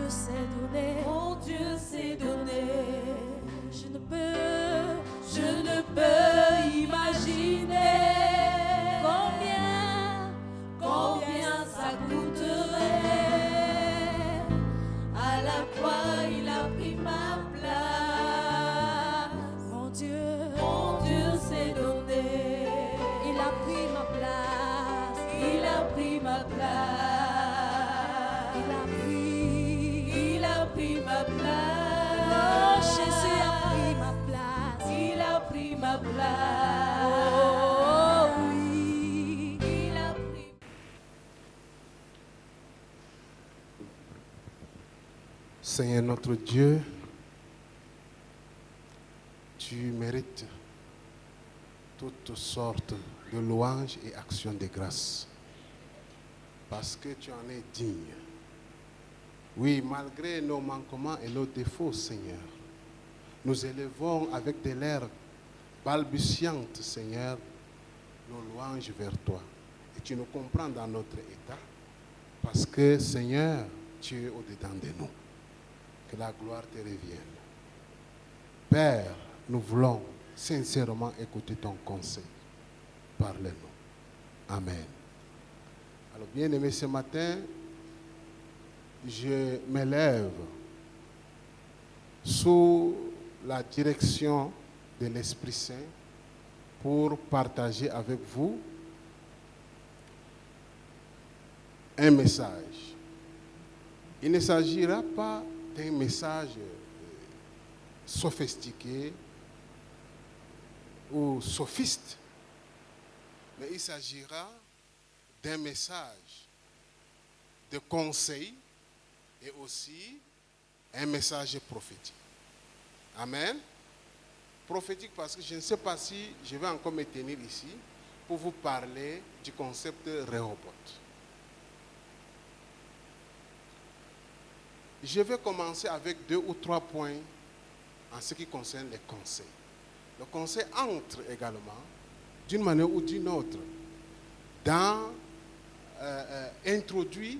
Dieu s'est donné. Mon Dieu s'est donné. Je ne peux imaginer combien ça coûterait. À la croix, il a pris ma place. Mon Dieu s'est donné. il a pris ma place. Il a pris ma place. Il a pris ma place. Oh, Jésus a pris ma place. Il a pris ma place. Oh oui. Il a pris. Seigneur notre Dieu, tu mérites toutes sortes de louanges et actions de grâce parce que tu en es digne. Oui, malgré nos manquements et nos défauts, Seigneur, nous élevons avec des lèvres balbutiantes, Seigneur, nos louanges vers toi. Et tu nous comprends dans notre état parce que, Seigneur, tu es au-dedans de nous. Que la gloire te revienne. Père, nous voulons sincèrement écouter ton conseil. Parle-nous. Amen. Alors, bien-aimés, ce matin, je m'élève sous la direction de l'Esprit Saint pour partager avec vous un message. Il ne s'agira pas d'un message sophistiqué ou sophiste, mais il s'agira d'un message de conseil et aussi un message prophétique. Amen. Prophétique parce que je ne sais pas si je vais encore me tenir ici pour vous parler du concept Rehoboth. Je vais commencer avec 2 ou 3 points en ce qui concerne les conseils. Le conseil entre également, d'une manière ou d'une autre, dans introduit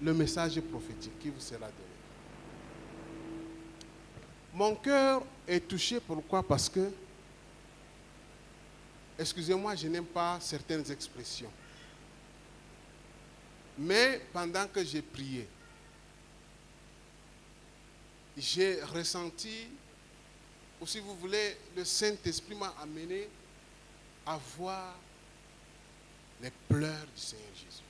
le message prophétique qui vous sera donné. Mon cœur est touché, pourquoi? Parce que, excusez-moi, je n'aime pas certaines expressions. Mais pendant que j'ai prié, j'ai ressenti, ou si vous voulez, le Saint-Esprit m'a amené à voir les pleurs du Seigneur Jésus.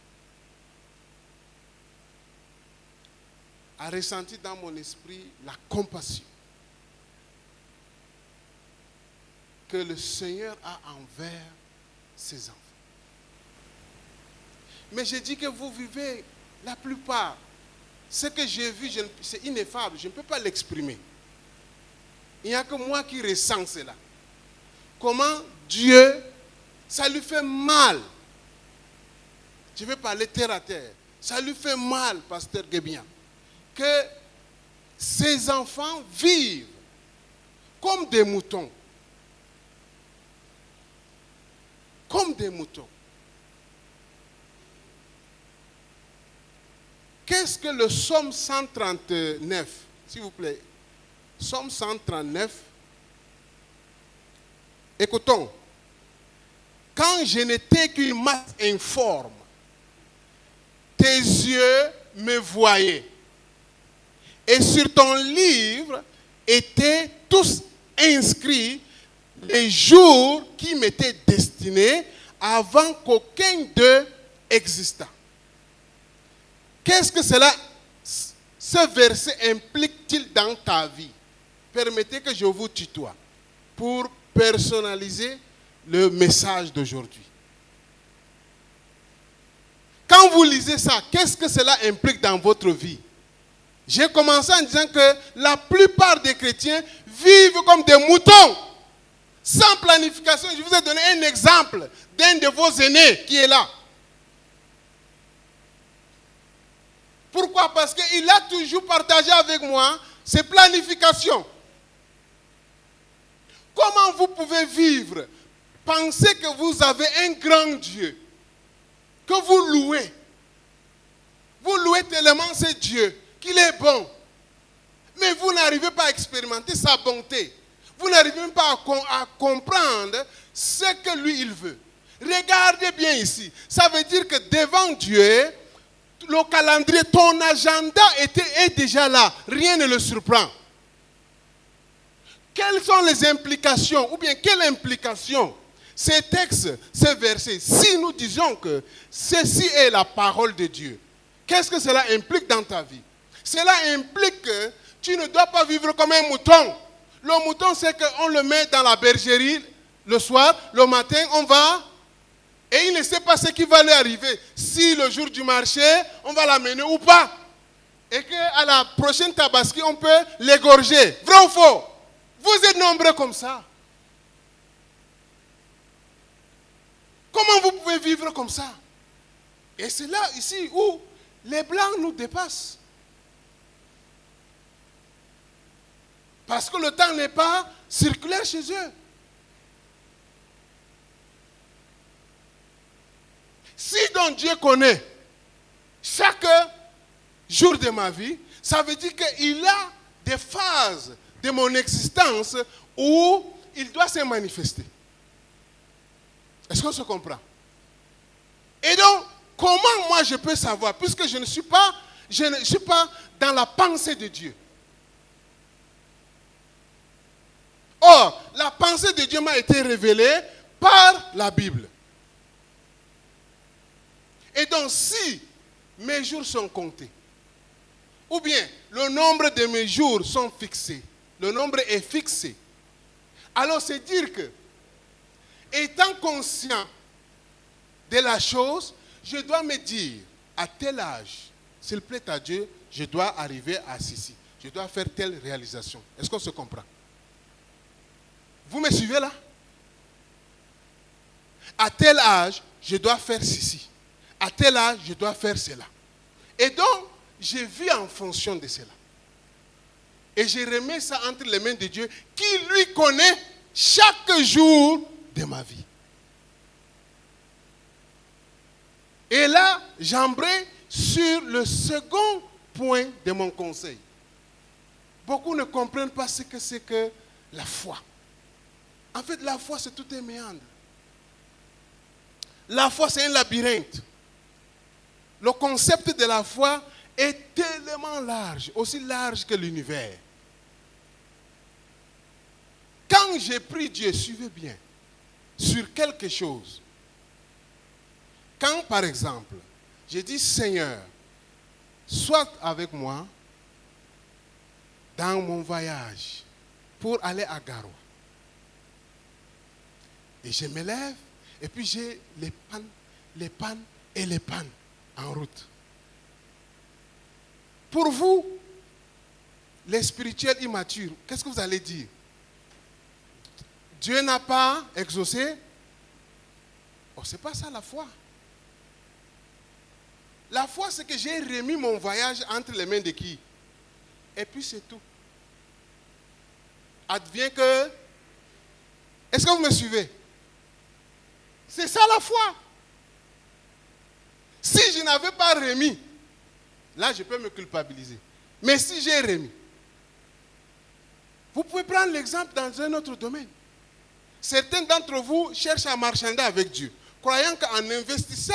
À ressentir dans mon esprit la compassion que le Seigneur a envers ses enfants. Mais j'ai dit que vous vivez la plupart. Ce que j'ai vu, c'est ineffable, je ne peux pas l'exprimer. Il n'y a que moi qui ressens cela. Comment Dieu, ça lui fait mal. Je vais parler terre à terre. Ça lui fait mal, pasteur Guébien, que ses enfants vivent comme des moutons. Comme des moutons. Qu'est-ce que le psaume 139, s'il vous plaît? Psaume 139. Écoutons. Quand je n'étais qu'une masse informe, tes yeux me voyaient. Et sur ton livre étaient tous inscrits les jours qui m'étaient destinés avant qu'aucun d'eux existât. Qu'est-ce que ce verset implique-t-il dans ta vie? Permettez que je vous tutoie pour personnaliser le message d'aujourd'hui. Quand vous lisez ça, qu'est-ce que cela implique dans votre vie? J'ai commencé en disant que la plupart des chrétiens vivent comme des moutons, sans planification. Je vous ai donné un exemple d'un de vos aînés qui est là. Pourquoi? Parce qu'il a toujours partagé avec moi ses planifications. Comment vous pouvez vivre? Pensez que vous avez un grand Dieu, que vous louez. Vous louez tellement ce Dieu. qu'il est bon. Mais vous n'arrivez pas à expérimenter sa bonté. Vous n'arrivez même pas à comprendre ce que lui, il veut. Regardez bien ici. Ça veut dire que devant Dieu, le calendrier, ton agenda est déjà là. Rien ne le surprend. Quelles sont les implications, ou bien quelle implication ces textes, ces versets, si nous disons que ceci est la parole de Dieu, qu'est-ce que cela implique dans ta vie? Cela implique que tu ne dois pas vivre comme un mouton. Le mouton, c'est qu'on le met dans la bergerie le soir, le matin, on va, et il ne sait pas ce qui va lui arriver. Si le jour du marché, on va l'amener ou pas. Et qu'à la prochaine tabaski, on peut l'égorger. Vrai ou faux? Vous êtes nombreux comme ça. Comment vous pouvez vivre comme ça? Et c'est là, ici, où les Blancs nous dépassent. Parce que le temps n'est pas circulaire chez eux. Si donc Dieu connaît chaque jour de ma vie, ça veut dire qu'il a des phases de mon existence où il doit se manifester. Est-ce qu'on se comprend? Et donc, comment moi je peux savoir, puisque je ne suis pas dans la pensée de Dieu. Or, la pensée de Dieu m'a été révélée par la Bible. Et donc, si mes jours sont comptés, ou bien le nombre de mes jours sont fixés, le nombre est fixé, alors c'est dire que, étant conscient de la chose, je dois me dire, à tel âge, s'il plaît à Dieu, je dois arriver à ceci. Je dois faire telle réalisation. Est-ce qu'on se comprend? Vous me suivez là? À tel âge, je dois faire ceci. À tel âge, je dois faire cela. Et donc, je vis en fonction de cela. Et je remets ça entre les mains de Dieu qui lui connaît chaque jour de ma vie. Et là, j'embraye sur le second point de mon conseil. Beaucoup ne comprennent pas ce que c'est que la foi. En fait, la foi, c'est tout un méandre. La foi, c'est un labyrinthe. Le concept de la foi est tellement large, aussi large que l'univers. Quand j'ai pris Dieu, suivez bien, sur quelque chose, quand par exemple, j'ai dit Seigneur, sois avec moi dans mon voyage pour aller à Garoua. Et je me lève et puis j'ai les pannes en route. Pour vous, les spirituels immatures, qu'est-ce que vous allez dire? Dieu n'a pas exaucé? Oh, c'est pas ça la foi. La foi, c'est que j'ai remis mon voyage entre les mains de qui? Et puis c'est tout. Advient que... Est-ce que vous me suivez? C'est ça la foi. Si je n'avais pas remis, là je peux me culpabiliser. Mais si j'ai remis, vous pouvez prendre l'exemple dans un autre domaine. Certains d'entre vous cherchent à marchander avec Dieu, croyant qu'en investissant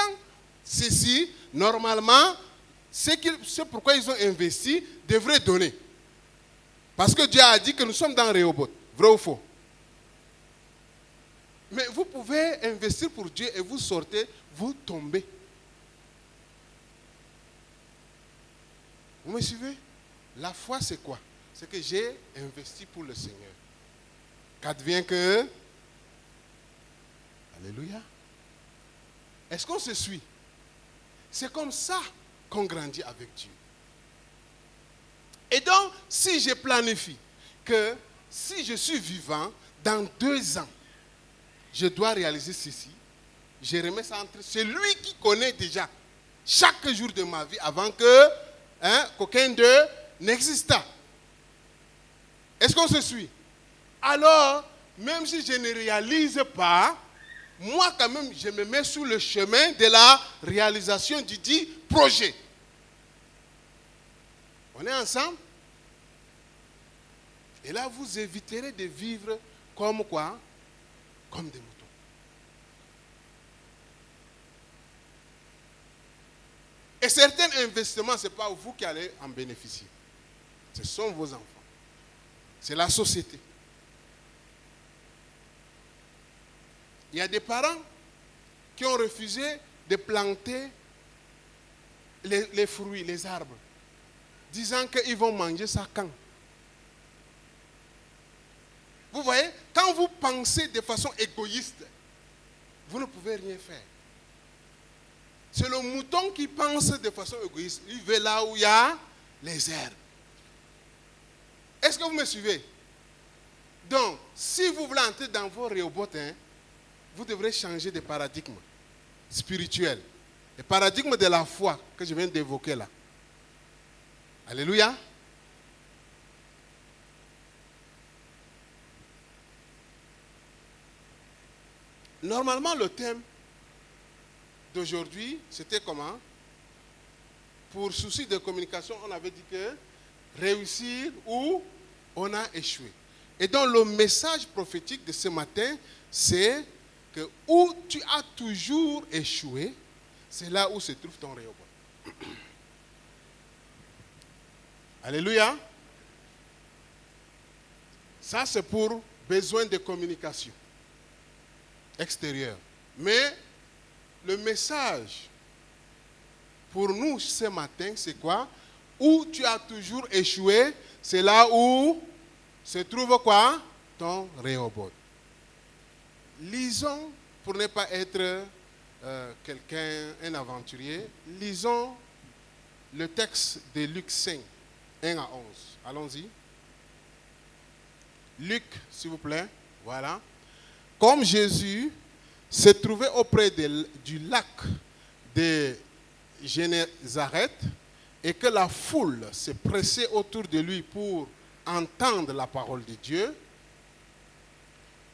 ceci, normalement, ce pourquoi ils ont investi devrait donner. Parce que Dieu a dit que nous sommes dans Rehoboth. Vrai ou faux? Mais vous pouvez investir pour Dieu et vous sortez, vous tombez. Vous me suivez? La foi, c'est quoi? C'est que j'ai investi pour le Seigneur. Qu'advient que... Alléluia. Est-ce qu'on se suit? C'est comme ça qu'on grandit avec Dieu. Et donc, si je planifie que si je suis vivant, dans 2 ans, je dois réaliser ceci, je remets ça entre celui qui connaît déjà chaque jour de ma vie avant que qu'aucun d'eux n'exista. Est-ce qu'on se suit? Alors, même si je ne réalise pas, moi quand même, je me mets sur le chemin de la réalisation du dit projet. On est ensemble? Et là, vous éviterez de vivre comme quoi? Comme des moutons. Et certains investissements, ce n'est pas vous qui allez en bénéficier. Ce sont vos enfants. C'est la société. Il y a des parents qui ont refusé de planter les fruits, les arbres, disant qu'ils vont manger ça quand. Vous voyez, quand vous pensez de façon égoïste, vous ne pouvez rien faire. C'est le mouton qui pense de façon égoïste. Il va là où il y a les herbes. Est-ce que vous me suivez? Donc, si vous voulez entrer dans vos Rehoboth, vous devrez changer de paradigme spirituel. Le paradigme de la foi que je viens d'évoquer là. Alléluia. Normalement, le thème d'aujourd'hui, c'était comment? Pour souci de communication, on avait dit que réussir ou on a échoué. Et donc, le message prophétique de ce matin, c'est que où tu as toujours échoué, c'est là où se trouve ton Rehoboth. Alléluia. Ça, c'est pour besoin de communication extérieure. Mais le message pour nous ce matin, c'est quoi? Où tu as toujours échoué, c'est là où se trouve quoi? Ton Rehoboth. Lisons, pour ne pas être quelqu'un, un aventurier, lisons le texte de Luc 5, 1 à 11. Allons-y. Luc, s'il vous plaît. Voilà. Comme Jésus se trouvait auprès du lac de Génézareth et que la foule se pressait autour de lui pour entendre la parole de Dieu,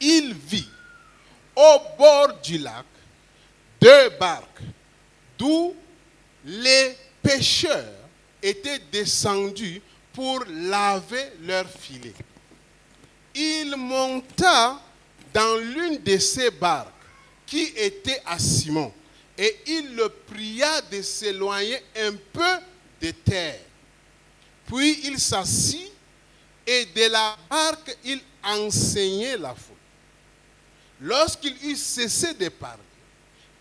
il vit au bord du lac 2 barques d'où les pêcheurs étaient descendus pour laver leurs filets. Il monta dans l'une de ces barques qui était à Simon et il le pria de s'éloigner un peu de terre. Puis il s'assit et de la barque il enseignait la foule. Lorsqu'il eut cessé de parler,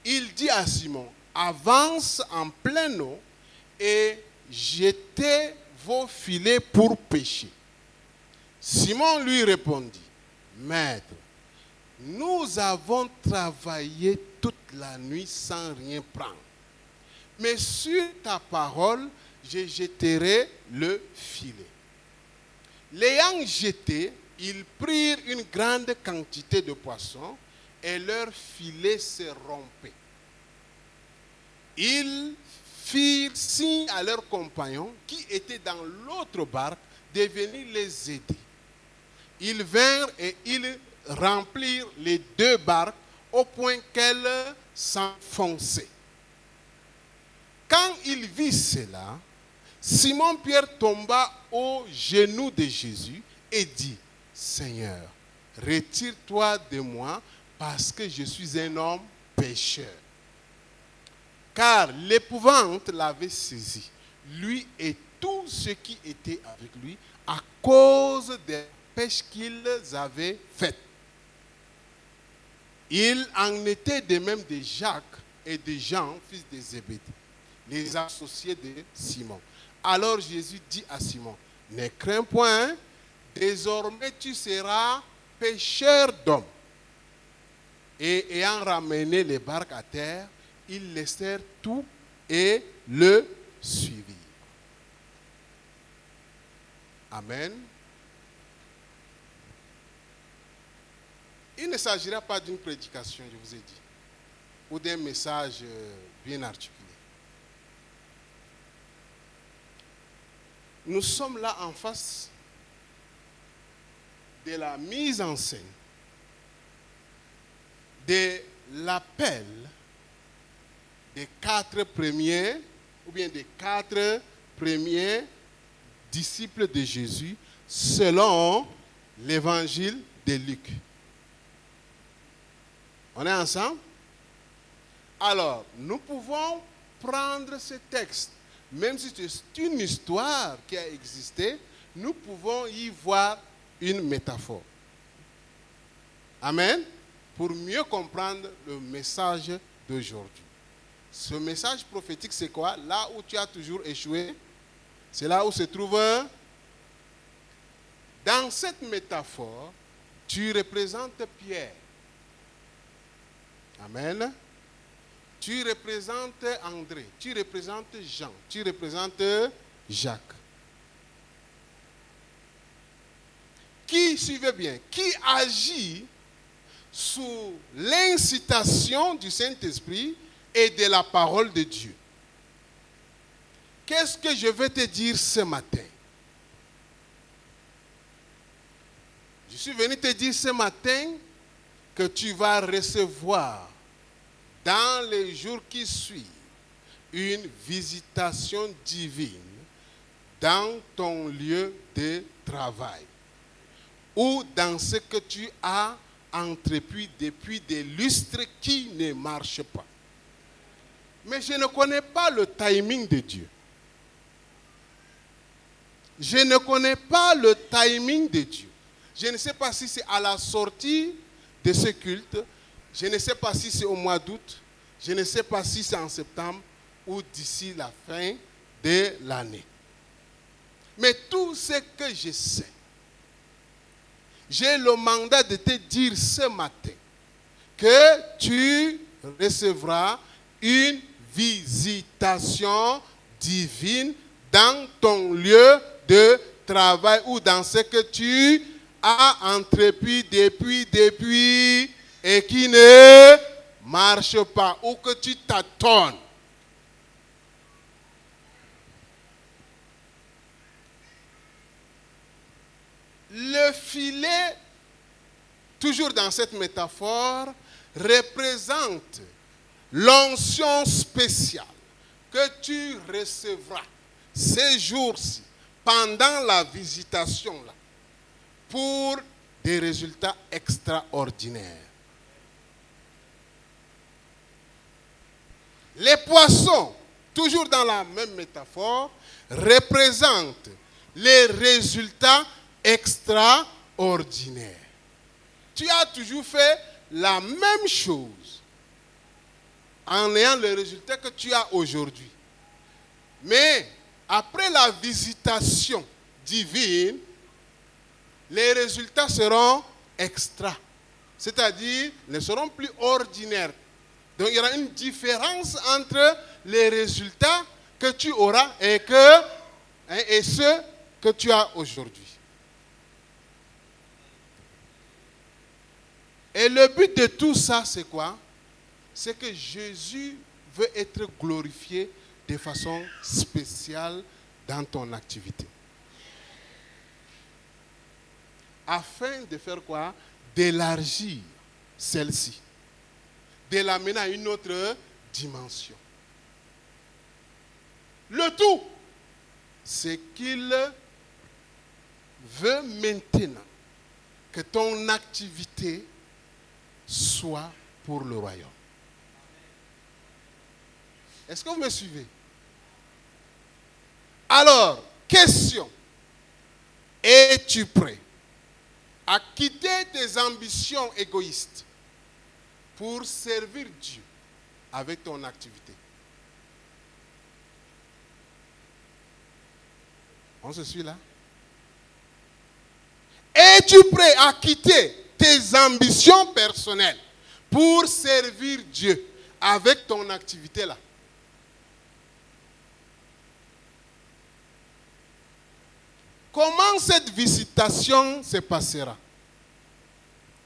il dit à Simon, avance en pleine eau et jetez vos filets pour pêcher. Simon lui répondit, Maître, nous avons travaillé toute la nuit sans rien prendre. Mais sur ta parole, je jetterai le filet. L'ayant jeté, ils prirent une grande quantité de poissons et leur filet se rompait. Ils firent signe à leurs compagnons qui étaient dans l'autre barque de venir les aider. Ils vinrent et ils remplirent les 2 barques au point qu'elles s'enfonçaient. Quand il vit cela, Simon-Pierre tomba aux genoux de Jésus et dit, Seigneur, retire-toi de moi parce que je suis un homme pécheur. Car l'épouvante l'avait saisi, lui et tous ceux qui étaient avec lui, à cause des pêches qu'ils avaient faites. Il en était de même de Jacques et de Jean, fils de Zébédée, les associés de Simon. Alors Jésus dit à Simon, ne crains point, désormais tu seras pêcheur d'hommes. Et ayant ramené les barques à terre, ils laissèrent tout et le suivirent. Amen. Il ne s'agira pas d'une prédication, je vous ai dit, ou d'un message bien articulé. Nous sommes là en face de la mise en scène de l'appel des 4 premiers, ou bien des 4 premiers disciples de Jésus selon l'évangile de Luc. On est ensemble? Alors, nous pouvons prendre ce texte, même si c'est une histoire qui a existé, nous pouvons y voir une métaphore. Amen? Pour mieux comprendre le message d'aujourd'hui. Ce message prophétique, c'est quoi? Là où tu as toujours échoué, c'est là où se trouve. Dans cette métaphore, tu représentes Pierre. Amen. Tu représentes André, tu représentes Jean, tu représentes Jacques. Qui, suivez bien, qui agit sous l'incitation du Saint-Esprit et de la parole de Dieu. Qu'est-ce que je vais te dire ce matin? Je suis venu te dire ce matin que tu vas recevoir dans les jours qui suivent une visitation divine dans ton lieu de travail ou dans ce que tu as entrepris depuis des lustres qui ne marchent pas. Mais je ne connais pas le timing de Dieu. Je ne connais pas le timing de Dieu. Je ne sais pas si c'est à la sortie de ce culte. Je ne sais pas si c'est au mois d'août. Je ne sais pas si c'est en septembre ou d'ici la fin de l'année. Mais tout ce que je sais, j'ai le mandat de te dire ce matin que tu recevras une visitation divine dans ton lieu de travail ou dans ce que tu as entrepris depuis et qui ne marche pas ou que tu tâtonnes. Le filet, toujours dans cette métaphore, représente l'onction spéciale que tu recevras ces jours-ci, pendant la visitation, là, pour des résultats extraordinaires. Les poissons, toujours dans la même métaphore, représentent les résultats extraordinaire. Tu as toujours fait la même chose en ayant le résultat que tu as aujourd'hui. Mais après la visitation divine, les résultats seront extra. C'est-à-dire, ne seront plus ordinaires. Donc il y aura une différence entre les résultats que tu auras et ceux que tu as aujourd'hui. Et le but de tout ça, c'est quoi? C'est que Jésus veut être glorifié de façon spéciale dans ton activité. Afin de faire quoi? D'élargir celle-ci. De l'amener à une autre dimension. Le tout, c'est qu'il veut maintenant que ton activité soit pour le royaume. Est-ce que vous me suivez? Alors, question. Es-tu prêt à quitter tes ambitions égoïstes pour servir Dieu avec ton activité? On se suit là? Es-tu prêt à quitter tes ambitions personnelles pour servir Dieu avec ton activité là? Comment cette visitation se passera?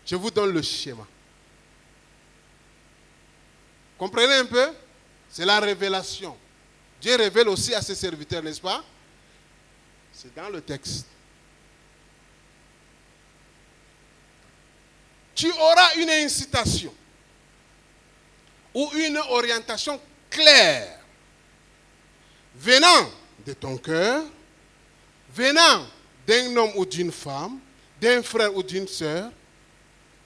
Je vous donne le schéma. Comprenez un peu? C'est la révélation. Dieu révèle aussi à ses serviteurs, n'est-ce pas? C'est dans le texte. Tu auras une incitation ou une orientation claire venant de ton cœur, venant d'un homme ou d'une femme, d'un frère ou d'une sœur,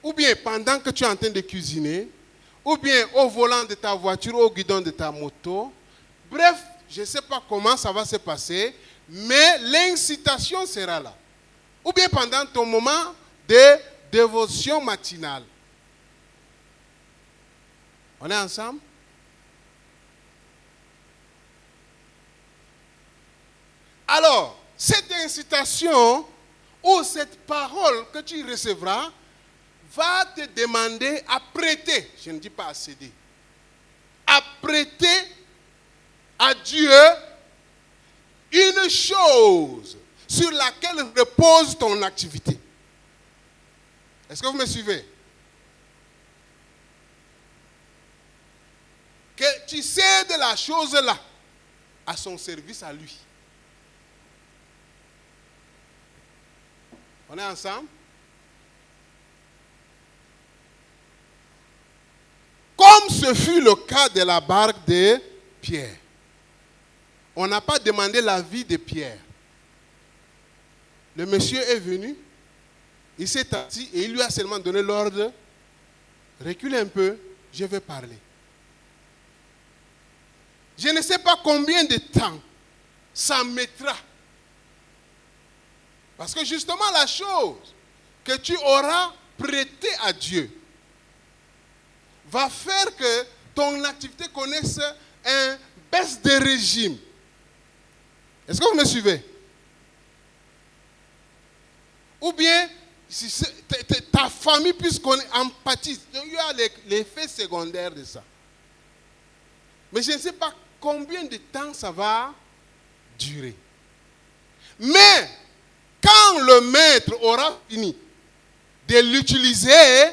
ou bien pendant que tu es en train de cuisiner, ou bien au volant de ta voiture, au guidon de ta moto. Bref, je ne sais pas comment ça va se passer, mais l'incitation sera là. Ou bien pendant ton moment de dévotion matinale. On est ensemble? Alors, cette incitation ou cette parole que tu recevras va te demander à prêter, je ne dis pas à céder, à prêter à Dieu une chose sur laquelle repose ton activité. Est-ce que vous me suivez? Que tu cèdes la chose là à son service à lui. On est ensemble? Comme ce fut le cas de la barque de Pierre. On n'a pas demandé l'avis de Pierre. Le monsieur est venu, il s'est assis et il lui a seulement donné l'ordre. Recule un peu, je vais parler. Je ne sais pas combien de temps ça mettra. Parce que justement la chose que tu auras prêtée à Dieu va faire que ton activité connaisse un baisse de régime. Est-ce que vous me suivez? Ou bien, si ta famille puisse connaître, empathise. Il y a l'effet secondaire de ça. Mais je ne sais pas combien de temps ça va durer. Mais, quand le maître aura fini de l'utiliser,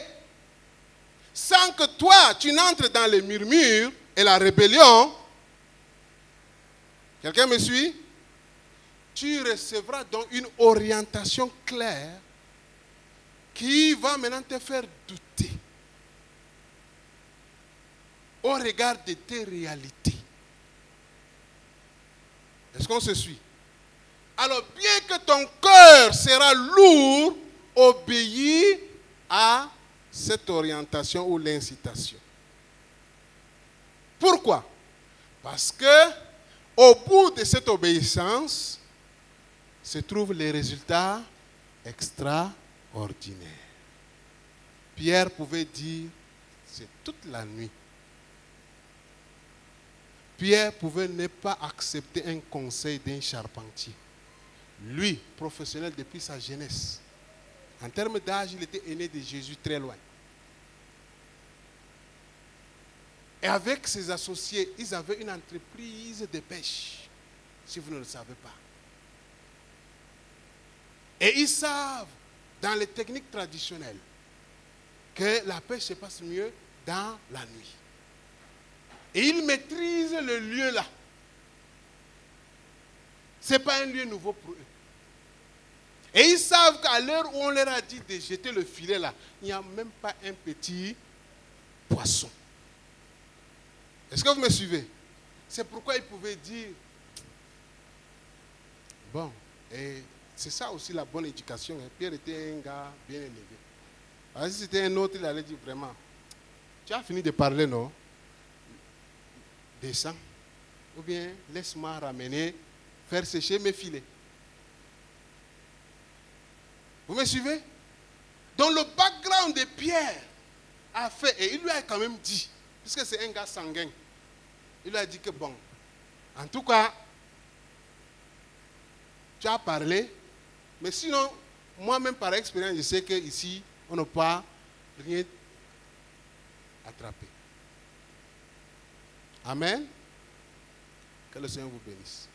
sans que toi, tu n'entres dans les murmures et la rébellion, quelqu'un me suit? Tu recevras donc une orientation claire qui va maintenant te faire douter au regard de tes réalités. Est-ce qu'on se suit? Alors, bien que ton cœur sera lourd, obéis à cette orientation ou l'incitation. Pourquoi? Parce que au bout de cette obéissance se trouvent les résultats extraordinaires. Pierre pouvait dire, c'est toute la nuit. Pierre pouvait ne pas accepter un conseil d'un charpentier. Lui, professionnel depuis sa jeunesse. En termes d'âge, il était aîné de Jésus très loin. Et avec ses associés, ils avaient une entreprise de pêche, si vous ne le savez pas. Et ils savent, dans les techniques traditionnelles, que la pêche se passe mieux dans la nuit. Et ils maîtrisent le lieu là. Ce n'est pas un lieu nouveau pour eux. Et ils savent qu'à l'heure où on leur a dit de jeter le filet là, il n'y a même pas un petit poisson. Est-ce que vous me suivez? C'est pourquoi ils pouvaient dire, bon, et c'est ça aussi la bonne éducation. Pierre était un gars bien élevé. Alors si c'était un autre, il allait dire vraiment, tu as fini de parler, non? Descends. Ou bien laisse-moi ramener, faire sécher mes filets. Vous me suivez? Donc le background de Pierre a fait, et il lui a quand même dit, puisque c'est un gars sanguin, il lui a dit que bon, en tout cas, tu as parlé, mais sinon, moi-même par expérience, je sais qu'ici, on n'a pas rien attrapé. Amen. Que le Seigneur vous bénisse.